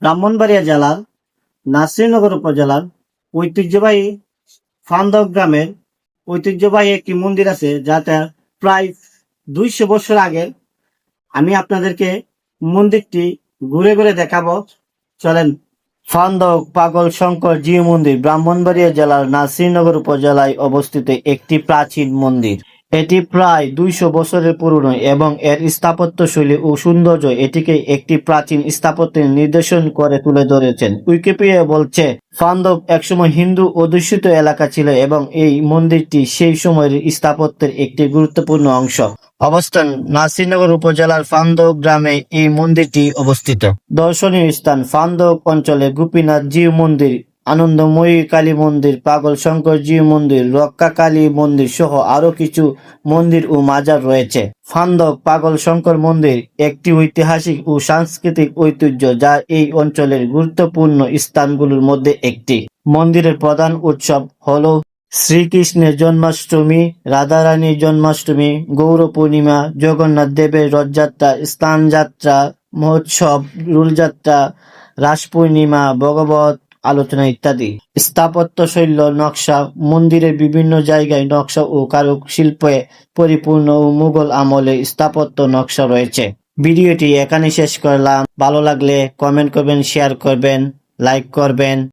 ব্রাহ্মণবাড়িয়া জেলার নাসিরনগর উপজেলার ঐতিহ্যবাহী ফান্দক গ্রামের ঐতিহ্যবাহী একটি মন্দির আছে, যাতে প্রায় 200 বছর আগে। আমি আপনাদেরকে মন্দিরটি ঘুরে ঘুরে দেখাবো, চলেন। ফান্দক পাগল শঙ্কর জিউ মন্দির ব্রাহ্মণবাড়িয়া জেলার নাসিরনগর উপজেলায় অবস্থিত একটি প্রাচীন মন্দির। এটি প্রায় 200 বছরের পুরনো এবং এর স্থাপত্যশৈলী ও সৌন্দর্য এটিকে একটি প্রাচীন স্থাপত্যের নিদর্শন করে তুলে ধরেছেন। উইকিপিডিয়া বলছে, ফান্দক একসময় হিন্দু অধ্যুষিত এলাকা ছিল এবং এই মন্দিরটি সেই সময়ের স্থাপত্যের একটি গুরুত্বপূর্ণ অংশ। অবস্থান: নাসিরনগর উপজেলার ফান্দক গ্রামে এই মন্দিরটি অবস্থিত। দর্শনীয় স্থান: ফান্দক অঞ্চলে গোপীনাথ জিউ মন্দির, আনন্দময়ী কালী মন্দির, পাগল শঙ্কর জিউ মন্দির, রক্ষা কালী মন্দির সহ আরো কিছু মন্দির ও মাজার রয়েছে। ফান্দক পাগল শঙ্কর মন্দির একটি ঐতিহাসিক ও সাংস্কৃতিক ঐতিহ্য, যা এই অঞ্চলের গুরুত্বপূর্ণ স্থানগুলোর মধ্যে একটি। মন্দিরের প্রধান উৎসব হলো শ্রীকৃষ্ণের জন্মাষ্টমী, রাধারানীর জন্মাষ্টমী, গৌর পূর্ণিমা, জগন্নাথ দেবের রথযাত্রা, স্নানযাত্রা, মহোৎসব, রুলযাত্রা, রাস পূর্ণিমা, ভগবত আলোচনা ইত্যাদি। স্থাপত্যশৈলী: নকশা: মন্দিরের বিভিন্ন জায়গায় নকশা ও কারুশিল্পে পরিপূর্ণ ও মুঘল আমলের স্থাপত্য নকশা রয়েছে। ভিডিওটি এখানে শেষ করলাম। ভালো লাগলে কমেন্ট করবেন, শেয়ার করবেন, লাইক করবেন।